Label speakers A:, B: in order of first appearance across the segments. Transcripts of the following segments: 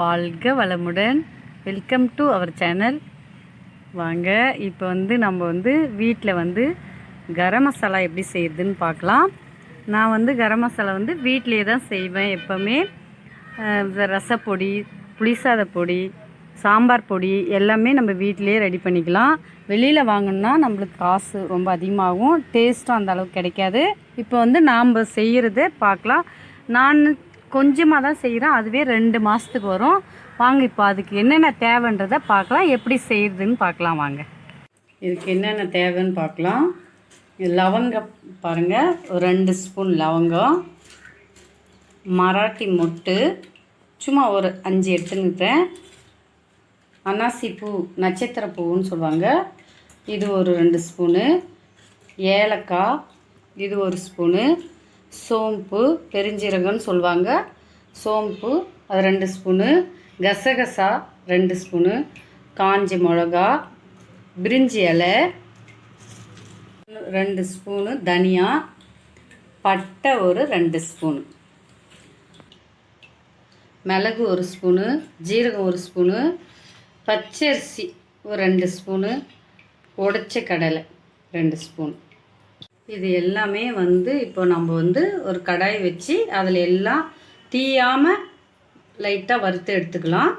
A: வாழ்க வளமுடன். Welcome to our channel. வாங்க இப்போ நம்ம வீட்டில் கரம் மசாலா எப்படி செய்யுதுன்னு பார்க்கலாம். நான் கரம் மசாலா வீட்டிலே தான் செய்வேன். எப்போவுமே ரசப்பொடி, புளிசாத பொடி, சாம்பார் பொடி எல்லாமே நம்ம வீட்டிலே ரெடி பண்ணிக்கலாம். வெளியில் வாங்கணுன்னா நம்மளுக்கு காசு ரொம்ப அதிகமாகும், டேஸ்ட்டும் அந்த அளவுக்கு கிடைக்காது. இப்போ நாம் செய்கிறத பார்க்கலாம். நான் கொஞ்சமாக தான் செய்கிறேன், அதுவே 2 மாதத்துக்கு வரும். வாங்க இப்போ அதுக்கு என்னென்ன தேவைன்றதை பார்க்கலாம், எப்படி செய்கிறதுன்னு பார்க்கலாம். வாங்க இதுக்கு என்னென்ன தேவைன்னு பார்க்கலாம். லவங்கம் பாருங்கள், ஒரு 2 ஸ்பூன் லவங்கம், மராட்டி மொட்டு சும்மா ஒரு 5 எடுத்துக்கிட்டேன். அன்னாசி பூ, நட்சத்திர பூன்னு சொல்லுவாங்க, இது ஒரு 2 ஸ்பூனு. ஏலக்காய் இது ஒரு ஸ்பூனு. சோம்பு, பெருஞ்சீரகம்னு சொல்லுவாங்க, சோம்பு அது 2 ஸ்பூனு. கசகசா 2 ஸ்பூனு. காஞ்ச மிளகா, பிரிஞ்சி இலை 2 ஸ்பூனு. தனியா, பட்டை ஒரு 2 ஸ்பூனு. மிளகு 1 ஸ்பூனு. ஜீரகம் 1 ஸ்பூனு. பச்சரிசி ஒரு 2 ஸ்பூனு. உடைச்ச கடலை 2 ஸ்பூன். இது எல்லாமே இப்போ நம்ம ஒரு கடாய் வச்சு அதில் எல்லாம் தீயாமல் லைட்டாக வறுத்து எடுத்துக்கலாம்.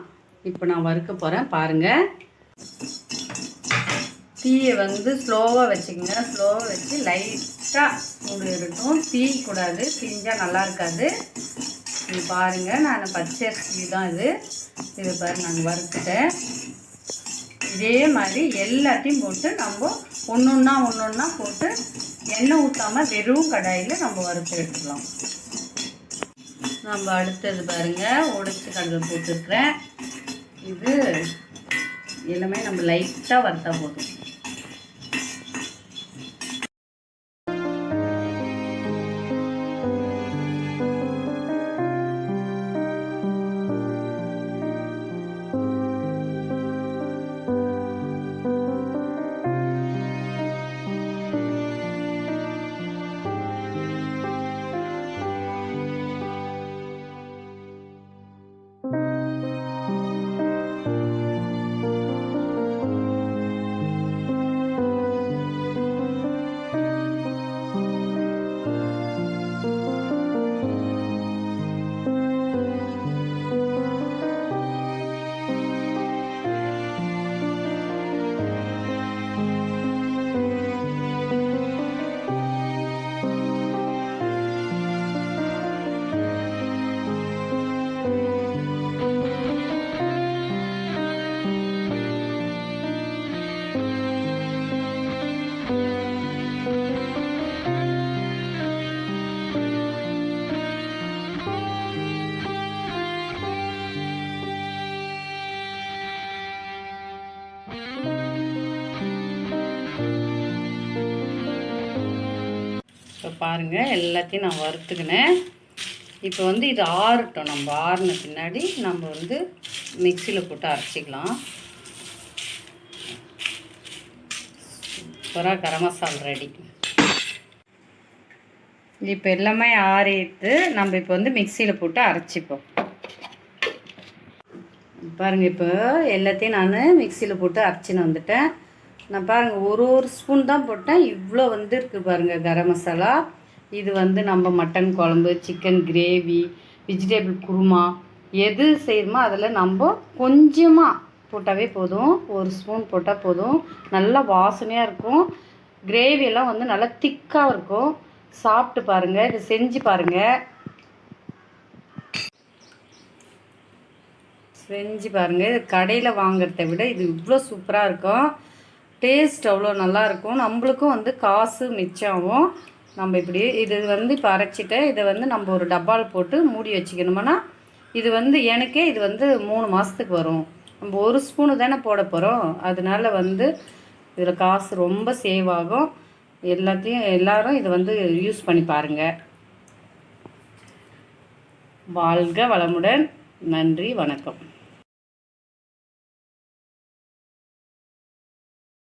A: இப்போ நான் வறுக்க போகிறேன், பாருங்கள். தீயை ஸ்லோவாக வச்சுக்கோங்க. ஸ்லோவாக வச்சு லைட்டாக சூடு இருக்கட்டும், தீயக்கூடாது, தீஞ்சால் நல்லா இருக்காது. இது பாருங்கள், நான் பச்சரிசி தான் இது பாருங்கள், நாங்கள் வறுத்துட்டேன். இதே மாதிரி எல்லாத்தையும் போட்டு நம்ம ஒன்று ஒன்றா போட்டு எண்ணெய் ஊற்றாமல் வெறும் கடாயில் நம்ம வறுத்து எடுத்துக்கலாம். நம்ம அடுத்தது பாருங்கள், உடைச்சி கடலை போட்டுருக்குறேன். இது எல்லாமே நம்ம லைட்டாக வறுத்தா போதும். இப்போ பாருங்கள், எல்லாத்தையும் நான் வறுத்துக்கினேன். இப்போ இது ஆறட்டும். நம்ம ஆறின பின்னாடி நம்ம மிக்சியில் போட்டு அரைச்சிக்கலாம். சூப்பராக கரம் மசாலா ரெடி. இப்போ எல்லாமே ஆறிட்டு நம்ம இப்போ மிக்சியில் போட்டு அரைச்சிப்போம். பாருங்கள், இப்போ எல்லாத்தையும் நான் மிக்சியில் போட்டு அரைச்சின்னு வந்துட்டேன். நான் பாருங்கள், ஒரு ஸ்பூன் தான் போட்டேன், இவ்வளோ இருக்குது பாருங்கள் கரம் மசாலா. இது நம்ம மட்டன் குழம்பு, சிக்கன் கிரேவி, வெஜிடபிள் குருமா எது செய்யணுமோ அதில் நம்ம கொஞ்சமாக போட்டாவே போதும். 1 ஸ்பூன் போட்டால் போதும். நல்லா வாசனையாக இருக்கும். கிரேவியெல்லாம் நல்லா திக்காக இருக்கும். சாப்பிட்டு பாருங்கள், இது செஞ்சு பாருங்கள். இது கடையில் வாங்குறத விட இது இவ்வளோ சூப்பராக இருக்கும். டேஸ்ட் அவ்வளோ நல்லாயிருக்கும். நம்மளுக்கும் காசு மிச்சமாகும். நம்ம இப்படி இது இப்போ அரைச்சிட்டு இதை நம்ம ஒரு டப்பாவில் போட்டு மூடி வச்சுக்கணுமானா இது எனக்கே இது 3 மாதத்துக்கு வரும். நம்ம 1 ஸ்பூனு தானே போட போகிறோம், அதனால இதில் காசு ரொம்ப சேவ் ஆகும். எல்லோரும் இதை யூஸ் பண்ணி பாருங்கள். வாழ்க வளமுடன். நன்றி, வணக்கம்.